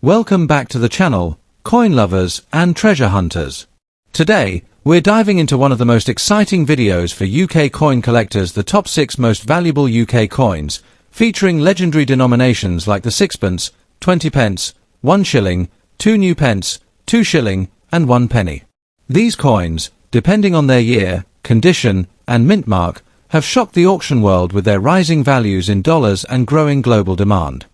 Welcome back to the channel, coin lovers and treasure hunters. Today, we're diving into one of the most exciting videos for UK coin collectors, the top 6 most valuable UK coins, featuring legendary denominations like the sixpence, 20pence, 1 shilling, 2 newpence, 2 shilling, and 1 penny. These coins, depending on their year, condition, and mint mark, have shocked the auction world with their rising values in dollars and growing global demand.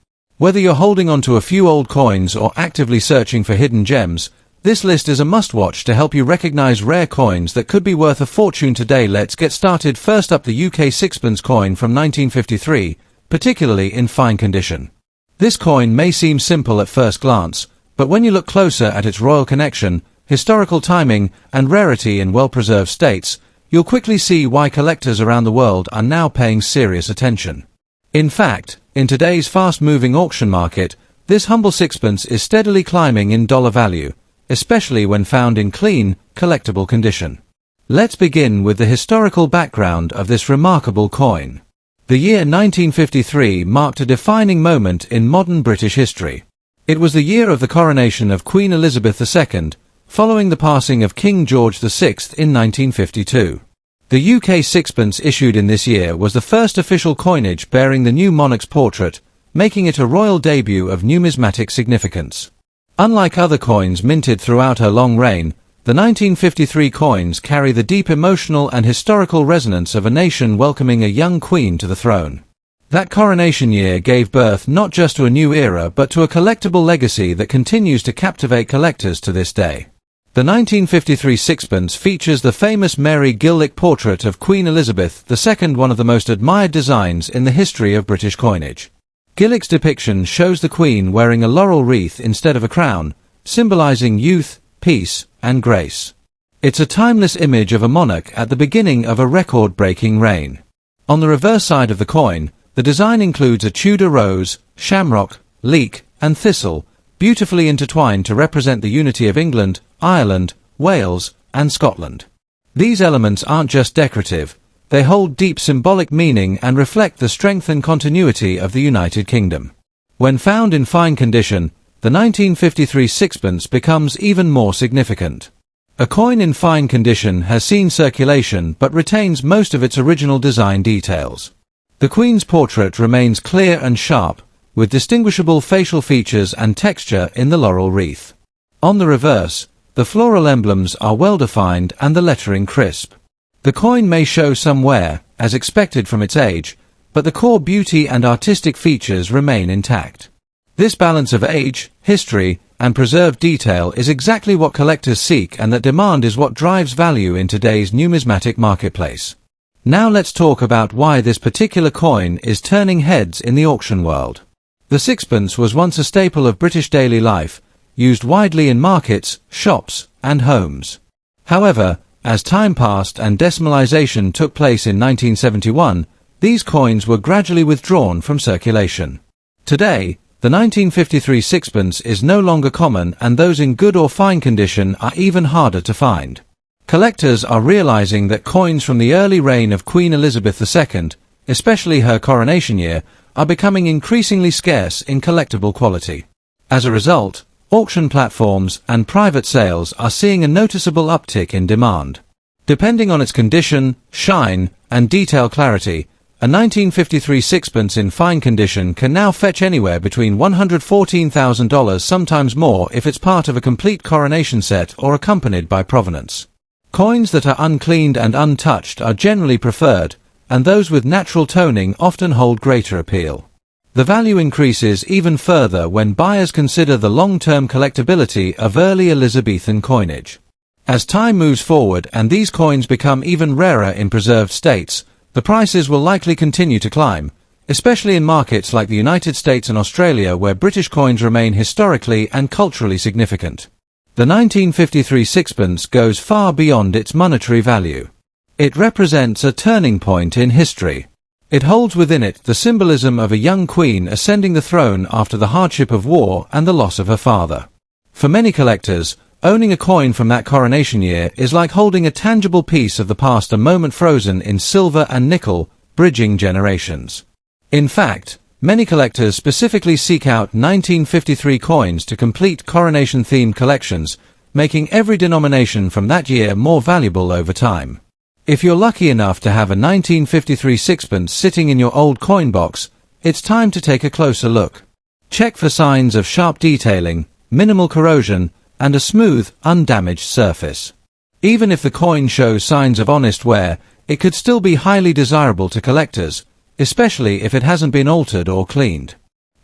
Whether you're holding on to a few old coins or actively searching for hidden gems, this list is a must-watch to help you recognize rare coins that could be worth a fortune today. Let's get started. First up, the UK sixpence coin from 1953, particularly in fine condition. This coin may seem simple at first glance, but when you look closer at its royal connection, historical timing, and rarity in well-preserved states, you'll quickly see why collectors around the world are now paying serious attention. In fact, in today's fast-moving auction market, this humble sixpence is steadily climbing in dollar value, especially when found in clean, collectible condition. Let's begin with the historical background of this remarkable coin. The year 1953 marked a defining moment in modern British history. It was the year of the coronation of Queen Elizabeth II, following the passing of King George VI in 1952. The UK sixpence issued in this year was the first official coinage bearing the new monarch's portrait, making it a royal debut of numismatic significance. Unlike other coins minted throughout her long reign, the 1953 coins carry the deep emotional and historical resonance of a nation welcoming a young queen to the throne. That coronation year gave birth not just to a new era but to a collectible legacy that continues to captivate collectors to this day. The 1953 sixpence features the famous Mary Gillick portrait of Queen Elizabeth II, one of the most admired designs in the history of British coinage. Gillick's depiction shows the Queen wearing a laurel wreath instead of a crown, symbolizing youth, peace, and grace. It's a timeless image of a monarch at the beginning of a record-breaking reign. On the reverse side of the coin, the design includes a Tudor rose, shamrock, leek, and thistle, beautifully intertwined to represent the unity of England, Ireland, Wales, and Scotland. These elements aren't just decorative, they hold deep symbolic meaning and reflect the strength and continuity of the United Kingdom. When found in fine condition, the 1953 sixpence becomes even more significant. A coin in fine condition has seen circulation but retains most of its original design details. The Queen's portrait remains clear and sharp, with distinguishable facial features and texture in the laurel wreath. On the reverse, the floral emblems are well-defined and the lettering crisp. The coin may show some wear, as expected from its age, but the core beauty and artistic features remain intact. This balance of age, history, and preserved detail is exactly what collectors seek, and that demand is what drives value in today's numismatic marketplace. Now let's talk about why this particular coin is turning heads in the auction world. The sixpence was once a staple of British daily life, used widely in markets, shops, and homes. However, as time passed and decimalization took place in 1971, these coins were gradually withdrawn from circulation. Today, the 1953 sixpence is no longer common, and those in good or fine condition are even harder to find. Collectors are realizing that coins from the early reign of Queen Elizabeth II, especially her coronation year, are becoming increasingly scarce in collectible quality. As a result, auction platforms and private sales are seeing a noticeable uptick in demand. Depending on its condition, shine, and detail clarity, a 1953 sixpence in fine condition can now fetch anywhere between $114,000, sometimes more if it's part of a complete coronation set or accompanied by provenance. Coins that are uncleaned and untouched are generally preferred, and those with natural toning often hold greater appeal. The value increases even further when buyers consider the long-term collectability of early Elizabethan coinage. As time moves forward and these coins become even rarer in preserved states, the prices will likely continue to climb, especially in markets like the United States and Australia, where British coins remain historically and culturally significant. The 1953 sixpence goes far beyond its monetary value. It represents a turning point in history. It holds within it the symbolism of a young queen ascending the throne after the hardship of war and the loss of her father. For many collectors, owning a coin from that coronation year is like holding a tangible piece of the past, a moment frozen in silver and nickel, bridging generations. In fact, Many collectors specifically seek out 1953 coins to complete coronation-themed collections, making every denomination from that year more valuable over time. If you're lucky enough to have a 1953 sixpence sitting in your old coin box, it's time to take a closer look. Check for signs of sharp detailing, minimal corrosion, and a smooth, undamaged surface. Even if the coin shows signs of honest wear, it could still be highly desirable to collectors, especially if it hasn't been altered or cleaned.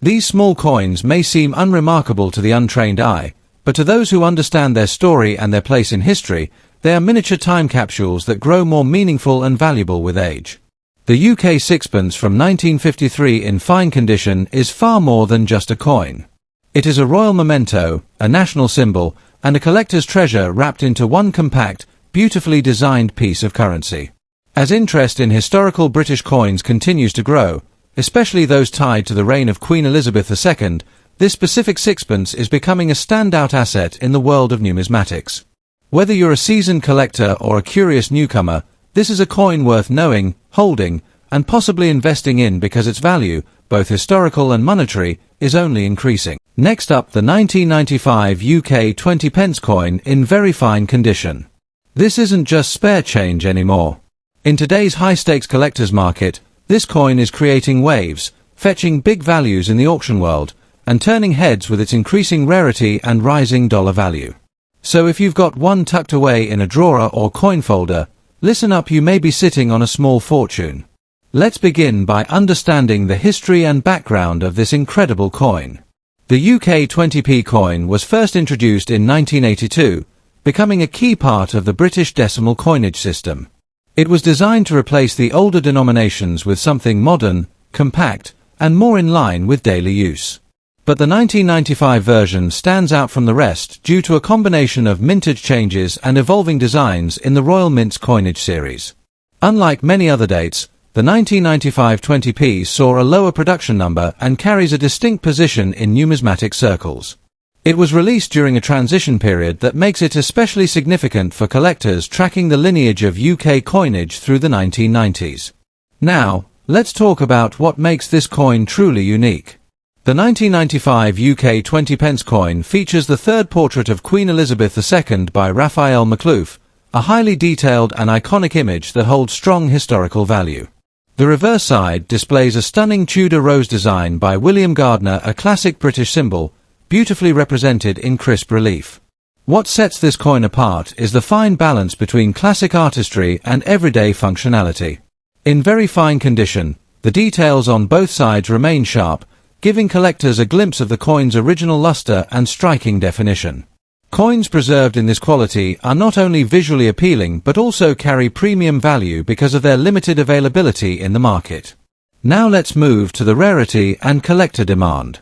These small coins may seem unremarkable to the untrained eye, but to those who understand their story and their place in history, they are miniature time capsules that grow more meaningful and valuable with age. The UK sixpence from 1953 in fine condition is far more than just a coin. It is a royal memento, a national symbol, and a collector's treasure wrapped into one compact, beautifully designed piece of currency. As interest in historical British coins continues to grow, especially those tied to the reign of Queen Elizabeth II, this specific sixpence is becoming a standout asset in the world of numismatics. Whether you're a seasoned collector or a curious newcomer, this is a coin worth knowing, holding, and possibly investing in because its value, both historical and monetary, is only increasing. Next up, the 1995 UK 20p coin in very fine condition. This isn't just spare change anymore. In today's high-stakes collector's market, this coin is creating waves, fetching big values in the auction world, and turning heads with its increasing rarity and rising dollar value. So if you've got one tucked away in a drawer or coin folder, listen up, you may be sitting on a small fortune. Let's begin by understanding the history and background of this incredible coin. The UK 20p coin was first introduced in 1982, becoming a key part of the British decimal coinage system. It was designed to replace the older denominations with something modern, compact, and more in line with daily use. But the 1995 version stands out from the rest due to a combination of mintage changes and evolving designs in the Royal Mint's coinage series. Unlike many other dates, the 1995 20p saw a lower production number and carries a distinct position in numismatic circles. It was released during a transition period that makes it especially significant for collectors tracking the lineage of UK coinage through the 1990s. Now, let's talk about what makes this coin truly unique. The 1995 UK 20p coin features the third portrait of Queen Elizabeth II by Raphael McLouth, a highly detailed and iconic image that holds strong historical value. The reverse side displays a stunning Tudor rose design by William Gardner, a classic British symbol, beautifully represented in crisp relief. What sets this coin apart is the fine balance between classic artistry and everyday functionality. In very fine condition, the details on both sides remain sharp, giving collectors a glimpse of the coin's original luster and striking definition. Coins preserved in this quality are not only visually appealing but also carry premium value because of their limited availability in the market. Now let's move to the rarity and collector demand.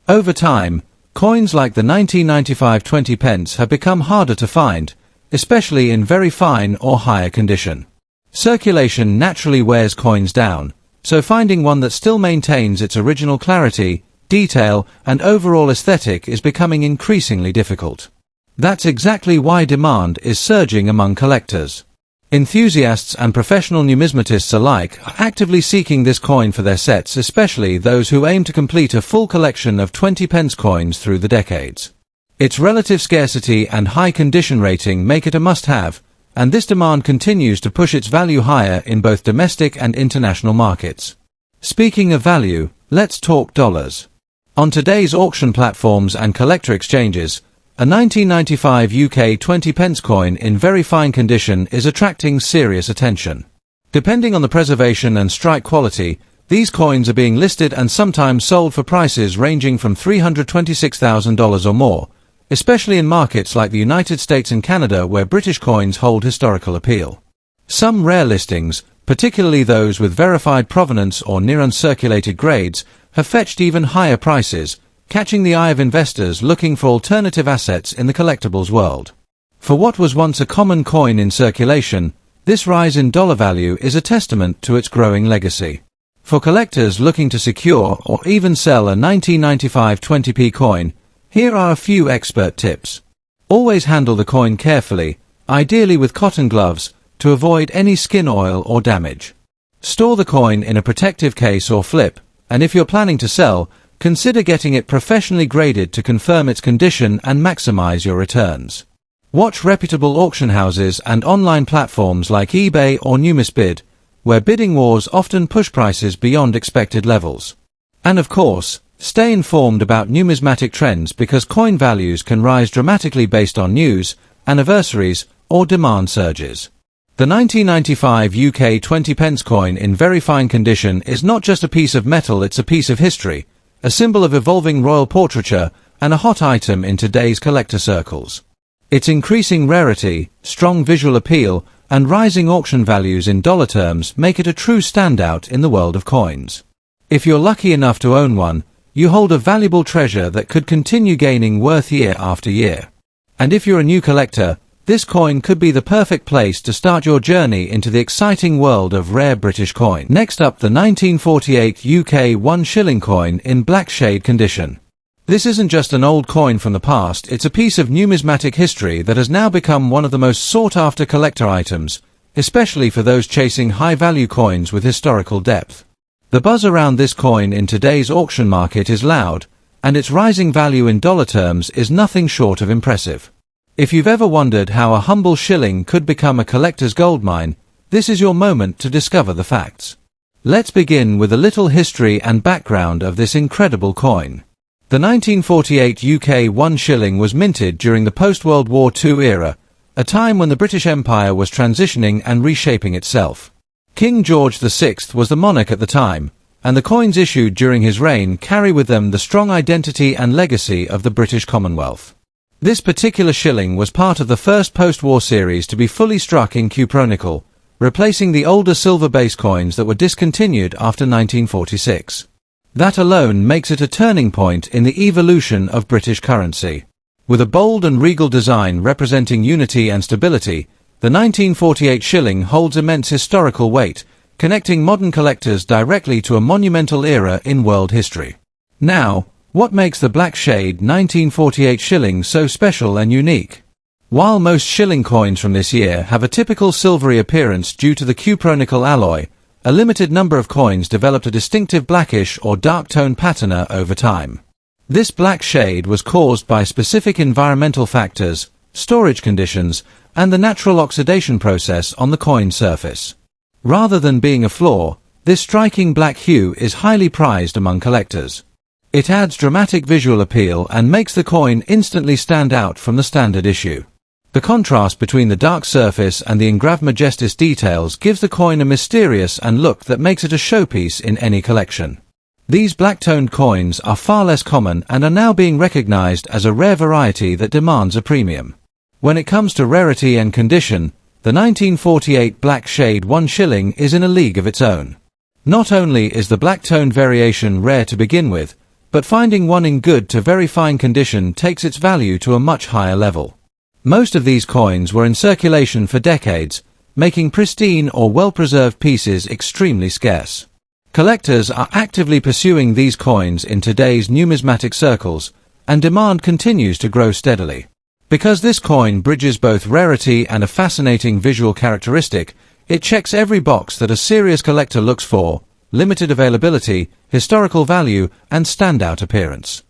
Over time, coins like the 1995 20p have become harder to find, especially in very fine or higher condition. Circulation naturally wears coins down, so finding one that still maintains its original clarity, detail, and overall aesthetic is becoming increasingly difficult. That's exactly why demand is surging among collectors. Enthusiasts and professional numismatists alike are actively seeking this coin for their sets, especially those who aim to complete a full collection of 20p coins through the decades. Its relative scarcity and high condition rating make it a must-have, and this demand continues to push its value higher in both domestic and international markets. Speaking of value, let's talk dollars. On today's auction platforms and collector exchanges, a 1995 UK 20p coin in very fine condition is attracting serious attention. Depending on the preservation and strike quality, these coins are being listed and sometimes sold for prices ranging from $326,000 or more, especially in markets like the United States and Canada where British coins hold historical appeal. Some rare listings, particularly those with verified provenance or near-uncirculated grades, have fetched even higher prices, catching the eye of investors looking for alternative assets in the collectibles world. For what was once a common coin in circulation, this rise in dollar value is a testament to its growing legacy. For collectors looking to secure or even sell a 1995 20p coin, here are a few expert tips. Always handle the coin carefully, ideally with cotton gloves, to avoid any skin oil or damage. Store the coin in a protective case or flip, and if you're planning to sell, consider getting it professionally graded to confirm its condition and maximize your returns. Watch reputable auction houses and online platforms like eBay or NewPence, where bidding wars often push prices beyond expected levels. And of course, stay informed about numismatic trends because coin values can rise dramatically based on news, anniversaries, or demand surges. The 1995 UK 20p coin in very fine condition is not just a piece of metal, it's a piece of history, a symbol of evolving royal portraiture, and a hot item in today's collector circles. Its increasing rarity, strong visual appeal, and rising auction values in dollar terms make it a true standout in the world of coins. If you're lucky enough to own one, you hold a valuable treasure that could continue gaining worth year after year. And if you're a new collector, this coin could be the perfect place to start your journey into the exciting world of rare British coin. Next up, the 1948 UK 1 shilling coin in black shade condition. This isn't just an old coin from the past, it's a piece of numismatic history that has now become one of the most sought-after collector items, especially for those chasing high-value coins with historical depth. The buzz around this coin in today's auction market is loud, and its rising value in dollar terms is nothing short of impressive. If you've ever wondered how a humble shilling could become a collector's goldmine, this is your moment to discover the facts. Let's begin with a little history and background of this incredible coin. The 1948 UK 1 shilling was minted during the post-World War II era, a time when the British Empire was transitioning and reshaping itself. King George VI was the monarch at the time, and the coins issued during his reign carry with them the strong identity and legacy of the British Commonwealth. This particular shilling was part of the first post-war series to be fully struck in cupronickel, replacing the older silver-based coins that were discontinued after 1946. That alone makes it a turning point in the evolution of British currency. With a bold and regal design representing unity and stability, the 1948 shilling holds immense historical weight, connecting modern collectors directly to a monumental era in world history. Now, what makes the black shade 1948 shilling so special and unique? While most shilling coins from this year have a typical silvery appearance due to the cupronickel alloy, a limited number of coins developed a distinctive blackish or dark tone patina over time. This black shade was caused by specific environmental factors, storage conditions, and the natural oxidation process on the coin surface. Rather than being a flaw, this striking black hue is highly prized among collectors. It adds dramatic visual appeal and makes the coin instantly stand out from the standard issue. The contrast between the dark surface and the engraved majestic details gives the coin a mysterious and look that makes it a showpiece in any collection. These black-toned coins are far less common and are now being recognized as a rare variety that demands a premium. When it comes to rarity and condition, the 1948 black shade 1 shilling is in a league of its own. Not only is the black-toned variation rare to begin with, but finding one in good to very fine condition takes its value to a much higher level. Most of these coins were in circulation for decades, making pristine or well-preserved pieces extremely scarce. Collectors are actively pursuing these coins in today's numismatic circles, and demand continues to grow steadily. Because this coin bridges both rarity and a fascinating visual characteristic, it checks every box that a serious collector looks for: limited availability, historical value, and standout appearance.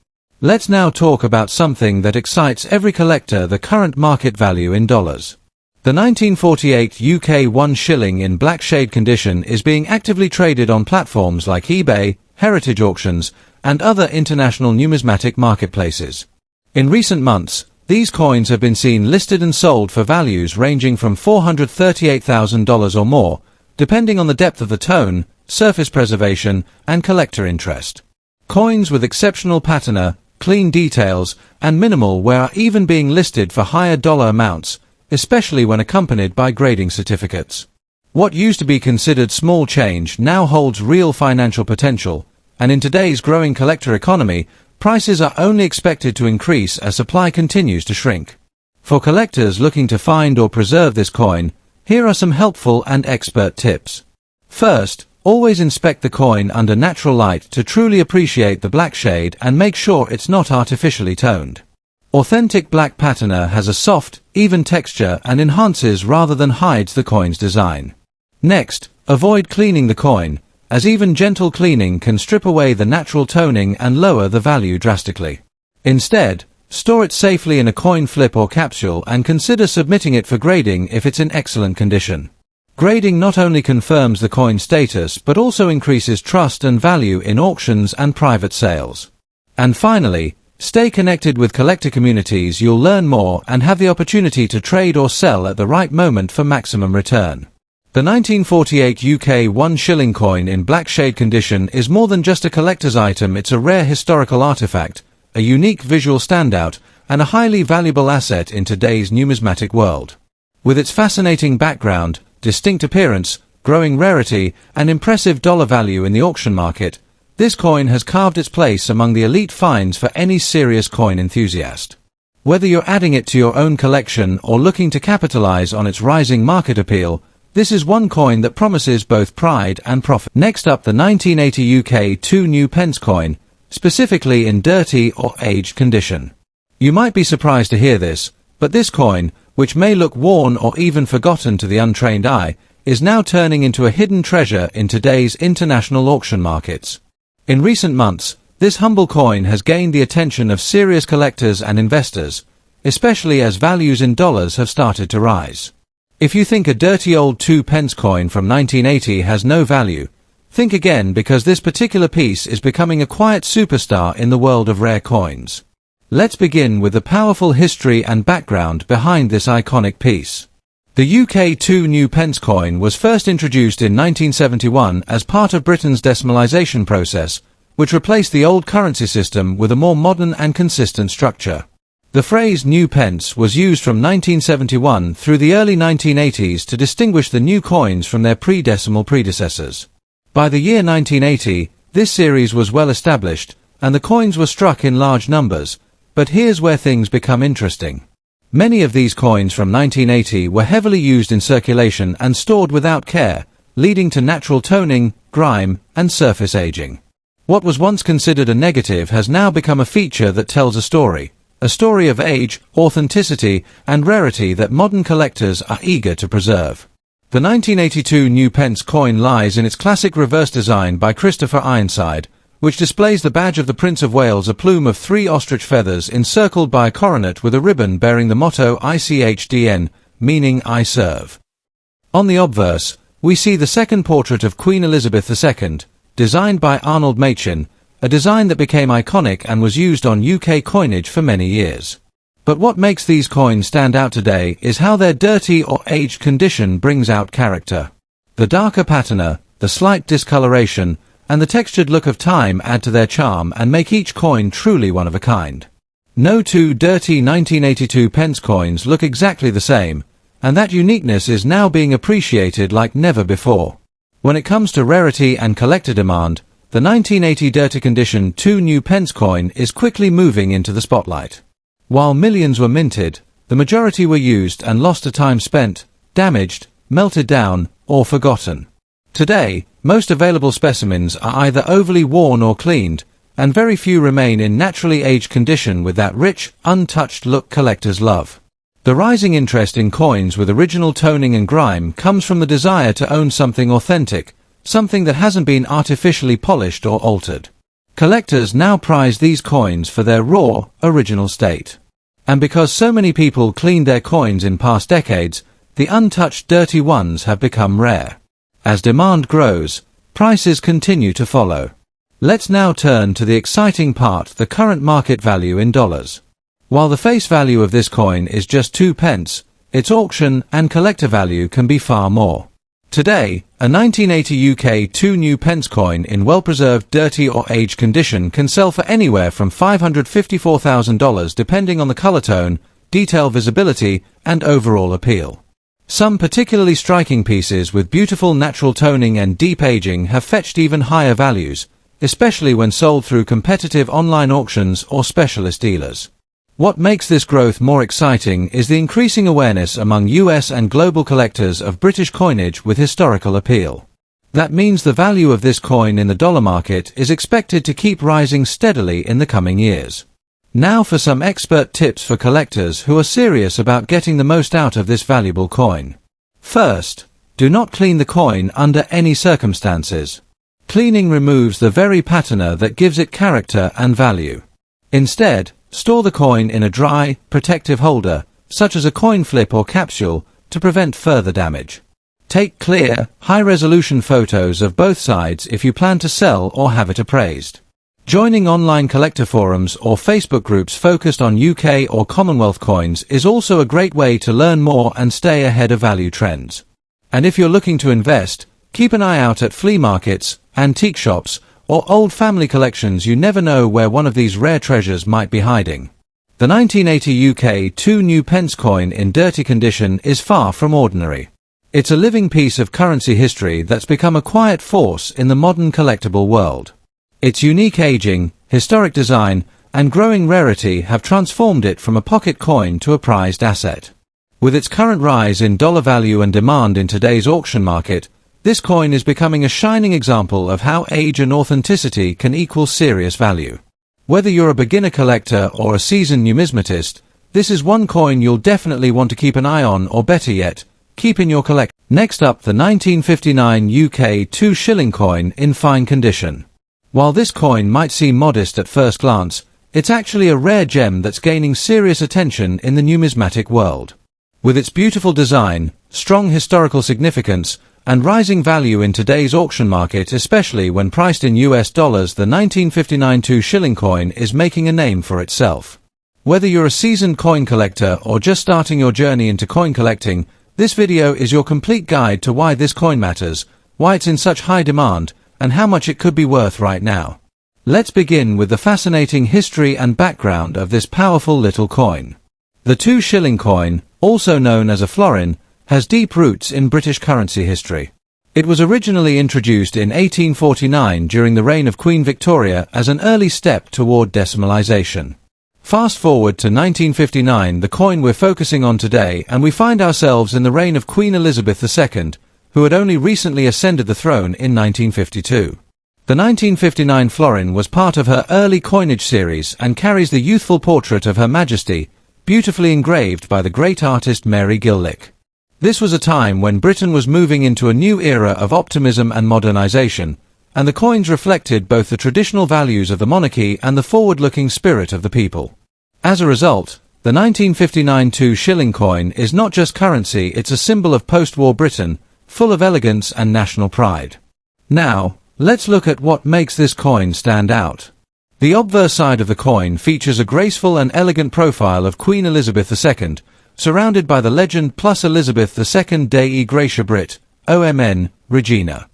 Let's now talk about something that excites every collector: the current market value in dollars. The 1948 UK 1 shilling in black shade condition is being actively traded on platforms like eBay, heritage auctions, and other international numismatic marketplaces. In recent months, these coins have been seen listed and sold for values ranging from $438,000 or more, depending on the depth of the tone, surface preservation, and collector interest. Coins with exceptional patina, clean details, and minimal wear are even being listed for higher dollar amounts, especially when accompanied by grading certificates. What used to be considered small change now holds real financial potential, and in today's growing collector economy, prices are only expected to increase as supply continues to shrink. For collectors looking to find or preserve this coin, here are some helpful and expert tips. First, always inspect the coin under natural light to truly appreciate the black shade and make sure it's not artificially toned. Authentic black patina has a soft, even texture and enhances rather than hides the coin's design. Next, avoid cleaning the coin, as even gentle cleaning can strip away the natural toning and lower the value drastically. Instead, store it safely in a coin flip or capsule and consider submitting it for grading if it's in excellent condition. Grading not only confirms the coin's status but also increases trust and value in auctions and private sales. And finally, stay connected with collector communities. You'll learn more and have the opportunity to trade or sell at the right moment for maximum return. The 1948 UK 1 shilling coin in black shade condition is more than just a collector's item. It's a rare historical artifact, a unique visual standout, and a highly valuable asset in today's numismatic world. With its fascinating background, distinct appearance, growing rarity, and impressive dollar value in the auction market, this coin has carved its place among the elite finds for any serious coin enthusiast. Whether you're adding it to your own collection or looking to capitalize on its rising market appeal, this is one coin that promises both pride and profit. Next up, the 1980 UK 2 new pence coin, specifically in dirty or aged condition. You might be surprised to hear this, but this coin, which may look worn or even forgotten to the untrained eye, is now turning into a hidden treasure in today's international auction markets. In recent months, this humble coin has gained the attention of serious collectors and investors, especially as values in dollars have started to rise. If you think a dirty old 2 pence coin from 1980 has no value, think again, because this particular piece is becoming a quiet superstar in the world of rare coins. Let's begin with the powerful history and background behind this iconic piece. The UK 2 new pence coin was first introduced in 1971 as part of Britain's decimalisation process, which replaced the old currency system with a more modern and consistent structure. The phrase new pence was used from 1971 through the early 1980s to distinguish the new coins from their pre-decimal predecessors. By the year 1980, this series was well established, and the coins were struck in large numbers, but here's where things become interesting. Many of these coins from 1980 were heavily used in circulation and stored without care, leading to natural toning, grime, and surface aging. What was once considered a negative has now become a feature that tells a story of age, authenticity, and rarity that modern collectors are eager to preserve. The 1982 new pence coin lies in its classic reverse design by Christopher Ironside, which displays the badge of the Prince of Wales, a plume of 3 ostrich feathers encircled by a coronet with a ribbon bearing the motto ICHDN, meaning I serve. On the obverse, we see the second portrait of Queen Elizabeth II, designed by Arnold Machin, a design that became iconic and was used on UK coinage for many years. But what makes these coins stand out today is how their dirty or aged condition brings out character. The darker patina, the slight discoloration, and the textured look of time add to their charm and make each coin truly one of a kind. No 2 dirty 1982 pence coins look exactly the same, and that uniqueness is now being appreciated like never before. When it comes to rarity and collector demand, the 1980 dirty condition 2 new pence coin is quickly moving into the spotlight. While millions were minted, the majority were used and lost to time spent, damaged, melted down, or forgotten. Today, most available specimens are either overly worn or cleaned, and very few remain in naturally aged condition with that rich, untouched look collectors love. The rising interest in coins with original toning and grime comes from the desire to own something authentic, something that hasn't been artificially polished or altered. Collectors now prize these coins for their raw, original state. And because so many people cleaned their coins in past decades, the untouched dirty ones have become rare. As demand grows, prices continue to follow. Let's now turn to the exciting part, the current market value in dollars. While the face value of this coin is just 2 pence, its auction and collector value can be far more. Today, a 1980 UK 2 new pence coin in well-preserved dirty or aged condition can sell for anywhere from $554,000 depending on the color tone, detail visibility, and overall appeal. Some particularly striking pieces with beautiful natural toning and deep aging have fetched even higher values, especially when sold through competitive online auctions or specialist dealers. What makes this growth more exciting is the increasing awareness among US and global collectors of British coinage with historical appeal. That means the value of this coin in the dollar market is expected to keep rising steadily in the coming years. Now for some expert tips for collectors who are serious about getting the most out of this valuable coin. First, do not clean the coin under any circumstances. Cleaning removes the very patina that gives it character and value. Instead, store the coin in a dry, protective holder, such as a coin flip or capsule, to prevent further damage. Take clear, high-resolution photos of both sides if you plan to sell or have it appraised. Joining online collector forums or Facebook groups focused on UK or Commonwealth coins is also a great way to learn more and stay ahead of value trends. And if you're looking to invest, keep an eye out at flea markets, antique shops, or old family collections. You never know where one of these rare treasures might be hiding. The 1980 UK 2 new pence coin in dirty condition is far from ordinary. It's a living piece of currency history that's become a quiet force in the modern collectible world. Its unique aging, historic design, and growing rarity have transformed it from a pocket coin to a prized asset. With its current rise in dollar value and demand in today's auction market, this coin is becoming a shining example of how age and authenticity can equal serious value. Whether you're a beginner collector or a seasoned numismatist, this is one coin you'll definitely want to keep an eye on, or better yet, keep in your collection. Next up, the 1959 UK 2 shilling coin in fine condition. While this coin might seem modest at first glance, it's actually a rare gem that's gaining serious attention in the numismatic world. With its beautiful design, strong historical significance, and rising value in today's auction market, especially when priced in US dollars, the 1959 2 shilling coin is making a name for itself. Whether you're a seasoned coin collector or just starting your journey into coin collecting, this video is your complete guide to why this coin matters, why it's in such high demand, and how much it could be worth right now. Let's begin with the fascinating history and background of this powerful little coin. The 2 shilling coin, also known as a florin, has deep roots in British currency history. It was originally introduced in 1849 during the reign of Queen Victoria as an early step toward decimalisation. Fast forward to 1959, the coin we're focusing on today, and we find ourselves in the reign of Queen Elizabeth II, who had only recently ascended the throne in 1952. The 1959 florin was part of her early coinage series and carries the youthful portrait of Her Majesty, beautifully engraved by the great artist Mary Gillick. This was a time when Britain was moving into a new era of optimism and modernization, and the coins reflected both the traditional values of the monarchy and the forward-looking spirit of the people. As a result, the 1959 2 shilling coin is not just currency, it's a symbol of post-war Britain, full of elegance and national pride. Now, let's look at what makes this coin stand out. The obverse side of the coin features a graceful and elegant profile of Queen Elizabeth II, surrounded by the legend plus Elizabeth II Dei Gratia Brit, OMN, Regina.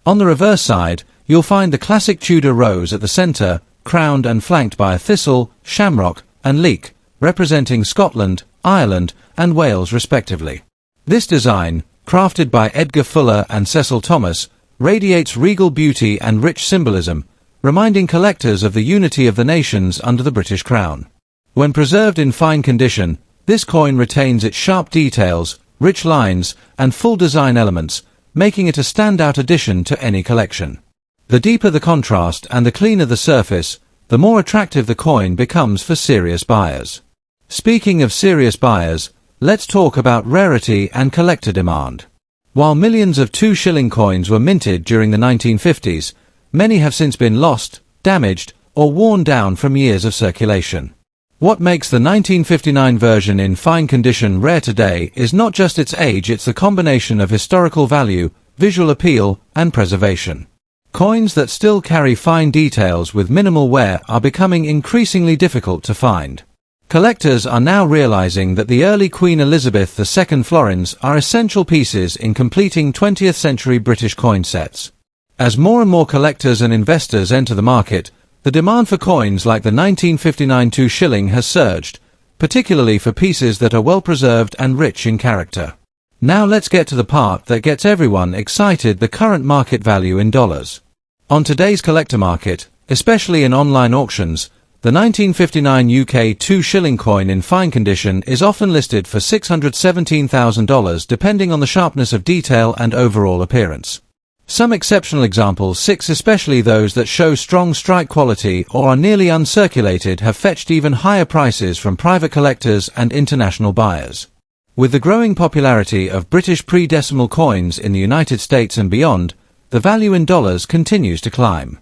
On the reverse side, you'll find the classic Tudor rose at the centre, crowned and flanked by a thistle, shamrock, and leek, representing Scotland, Ireland, and Wales respectively. This design, crafted by Edgar Fuller and Cecil Thomas, radiates regal beauty and rich symbolism, reminding collectors of the unity of the nations under the British crown. When preserved in fine condition, this coin retains its sharp details, rich lines, and full design elements, making it a standout addition to any collection. The deeper the contrast and the cleaner the surface, the more attractive the coin becomes for serious buyers. Speaking of serious buyers, let's talk about rarity and collector demand. While millions of 2 shilling coins were minted during the 1950s, many have since been lost, damaged, or worn down from years of circulation. What makes the 1959 version in fine condition rare today is not just its age, it's the combination of historical value, visual appeal, and preservation. Coins that still carry fine details with minimal wear are becoming increasingly difficult to find. Collectors are now realizing that the early Queen Elizabeth II florins are essential pieces in completing 20th century British coin sets. As more and more collectors and investors enter the market, the demand for coins like the 1959 2 shilling has surged, particularly for pieces that are well preserved and rich in character. Now let's get to the part that gets everyone excited: the current market value in dollars. On today's collector market, especially in online auctions, the 1959 UK 2 shilling coin in fine condition is often listed for $617,000 depending on the sharpness of detail and overall appearance. Some exceptional examples, especially those that show strong strike quality or are nearly uncirculated, have fetched even higher prices from private collectors and international buyers. With the growing popularity of British pre-decimal coins in the United States and beyond, the value in dollars continues to climb.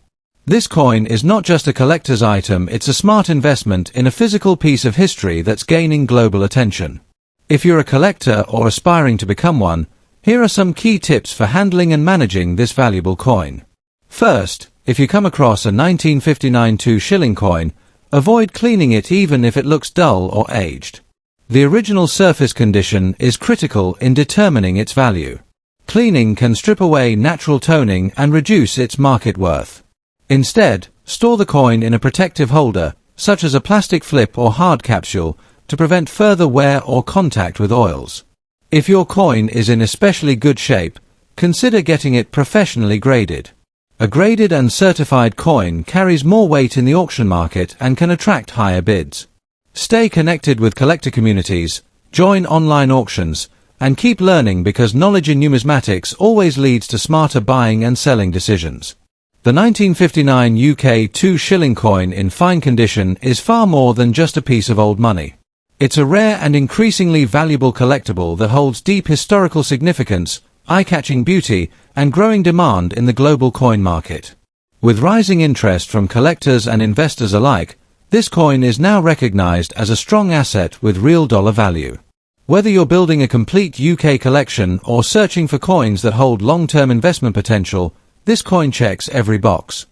This coin is not just a collector's item, it's a smart investment in a physical piece of history that's gaining global attention. If you're a collector or aspiring to become one, here are some key tips for handling and managing this valuable coin. First, if you come across a 1959 2-shilling coin, avoid cleaning it even if it looks dull or aged. The original surface condition is critical in determining its value. Cleaning can strip away natural toning and reduce its market worth. Instead, store the coin in a protective holder, such as a plastic flip or hard capsule, to prevent further wear or contact with oils. If your coin is in especially good shape, consider getting it professionally graded. A graded and certified coin carries more weight in the auction market and can attract higher bids. Stay connected with collector communities, join online auctions, and keep learning because knowledge in numismatics always leads to smarter buying and selling decisions. The 1959 UK 2-shilling coin in fine condition is far more than just a piece of old money. It's a rare and increasingly valuable collectible that holds deep historical significance, eye-catching beauty, and growing demand in the global coin market. With rising interest from collectors and investors alike, this coin is now recognized as a strong asset with real dollar value. Whether you're building a complete UK collection or searching for coins that hold long-term investment potential, this coin checks every box.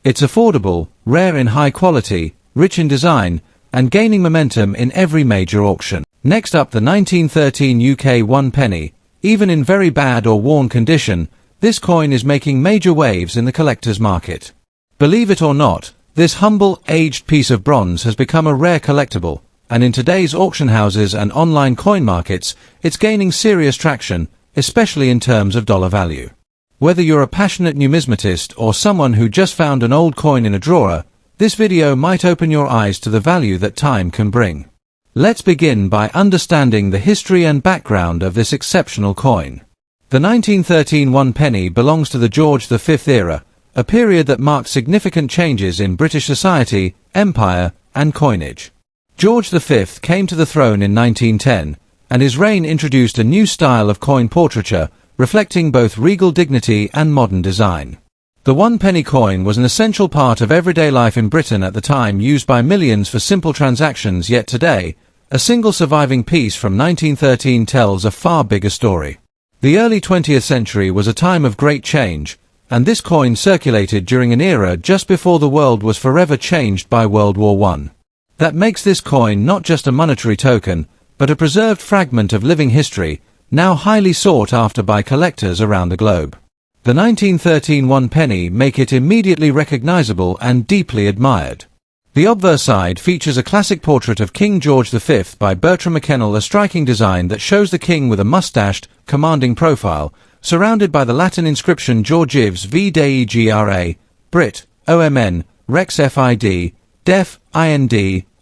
It's affordable, rare in high quality, rich in design, and gaining momentum in every major auction. Next up, the 1913 UK 1 penny. Even in very bad or worn condition, this coin is making major waves in the collector's market. Believe it or not, this humble, aged piece of bronze has become a rare collectible, and in today's auction houses and online coin markets, it's gaining serious traction, especially in terms of dollar value. Whether you're a passionate numismatist or someone who just found an old coin in a drawer, this video might open your eyes to the value that time can bring. Let's begin by understanding the history and background of this exceptional coin. The 1913 1 penny belongs to the George V era, a period that marked significant changes in British society, empire, and coinage. George V came to the throne in 1910, and his reign introduced a new style of coin portraiture, reflecting both regal dignity and modern design. The 1 penny coin was an essential part of everyday life in Britain at the time, used by millions for simple transactions, yet today, a single surviving piece from 1913 tells a far bigger story. The early 20th century was a time of great change, and this coin circulated during an era just before the world was forever changed by World War I. That makes this coin not just a monetary token, but a preserved fragment of living history, now highly sought after by collectors around the globe. The 1913 1 penny make it immediately recognizable and deeply admired. The obverse side features a classic portrait of King George V by Bertram McKennell, a striking design that shows the king with a mustached, commanding profile, surrounded by the Latin inscription Georgives V Dei Gra, Brit, OMN, Rex Fid, Def, Ind,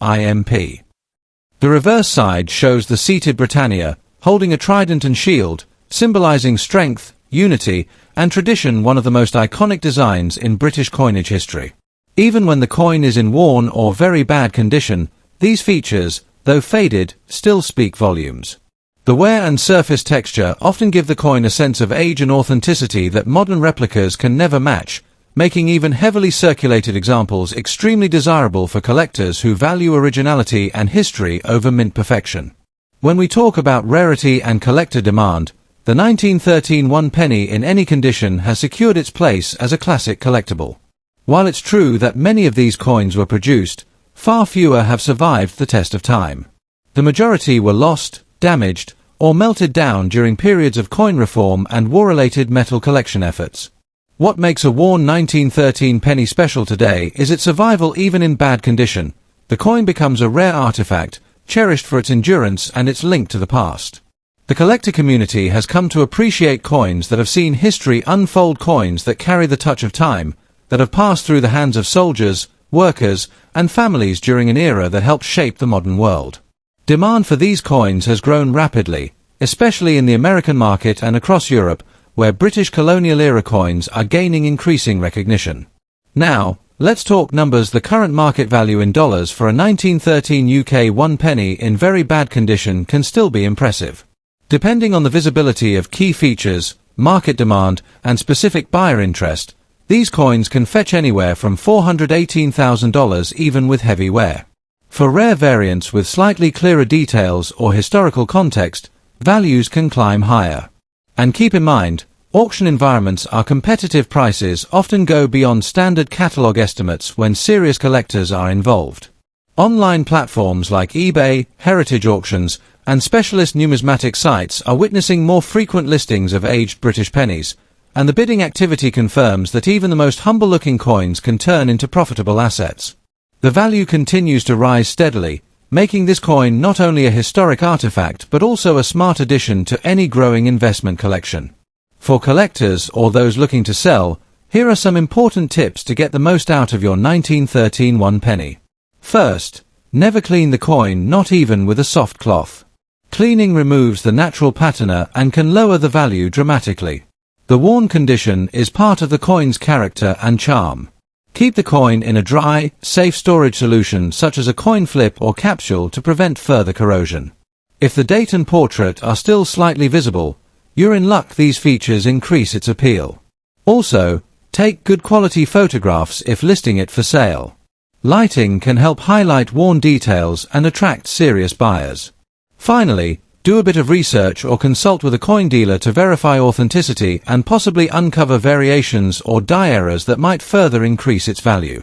Imp. The reverse side shows the seated Britannia, holding a trident and shield, symbolizing strength, unity, and tradition, one of the most iconic designs in British coinage history. Even when the coin is in worn or very bad condition, these features, though faded, still speak volumes. The wear and surface texture often give the coin a sense of age and authenticity that modern replicas can never match, making even heavily circulated examples extremely desirable for collectors who value originality and history over mint perfection. When we talk about rarity and collector demand, the 1913 1 penny in any condition has secured its place as a classic collectible. While it's true that many of these coins were produced, far fewer have survived the test of time. The majority were lost, damaged, or melted down during periods of coin reform and war-related metal collection efforts. What makes a worn 1913 penny special today is its survival even in bad condition. The coin becomes a rare artifact, cherished for its endurance and its link to the past. The collector community has come to appreciate coins that have seen history unfold, coins that carry the touch of time, that have passed through the hands of soldiers, workers, and families during an era that helped shape the modern world. Demand for these coins has grown rapidly, especially in the American market and across Europe, where British colonial-era coins are gaining increasing recognition. Now, let's talk numbers. The current market value in dollars for a 1913 UK 1 penny in very bad condition can still be impressive. Depending on the visibility of key features, market demand, and specific buyer interest, these coins can fetch anywhere from $418,000 even with heavy wear. For rare variants with slightly clearer details or historical context, values can climb higher. And keep in mind, auction environments are competitive. Prices often go beyond standard catalog estimates when serious collectors are involved. Online platforms like eBay, heritage auctions, and specialist numismatic sites are witnessing more frequent listings of aged British pennies, and the bidding activity confirms that even the most humble-looking coins can turn into profitable assets. The value continues to rise steadily, making this coin not only a historic artifact but also a smart addition to any growing investment collection. For collectors or those looking to sell, here are some important tips to get the most out of your 1913 one penny. First, never clean the coin, not even with a soft cloth. Cleaning removes the natural patina and can lower the value dramatically. The worn condition is part of the coin's character and charm. Keep the coin in a dry, safe storage solution such as a coin flip or capsule to prevent further corrosion. If the date and portrait are still slightly visible, you're in luck. These features increase its appeal. Also, take good quality photographs if listing it for sale. Lighting can help highlight worn details and attract serious buyers. Finally, do a bit of research or consult with a coin dealer to verify authenticity and possibly uncover variations or die errors that might further increase its value.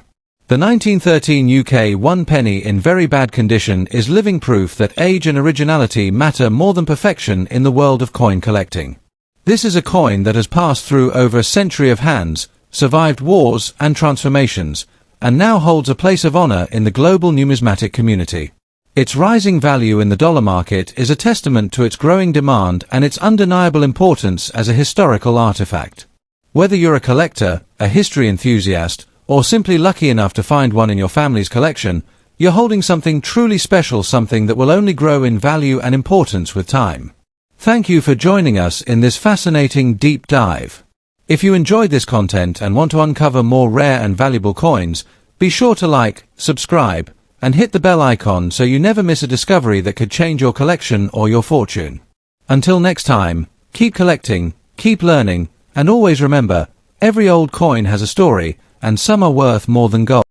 The 1913 UK one penny in very bad condition is living proof that age and originality matter more than perfection in the world of coin collecting. This is a coin that has passed through over a century of hands, survived wars and transformations, and now holds a place of honor in the global numismatic community. Its rising value in the dollar market is a testament to its growing demand and its undeniable importance as a historical artifact. Whether you're a collector, a history enthusiast, or simply lucky enough to find one in your family's collection, you're holding something truly special, something that will only grow in value and importance with time. Thank you for joining us in this fascinating deep dive. If you enjoyed this content and want to uncover more rare and valuable coins, be sure to like, subscribe, and hit the bell icon so you never miss a discovery that could change your collection or your fortune. Until next time, keep collecting, keep learning, and always remember, every old coin has a story, and some are worth more than gold.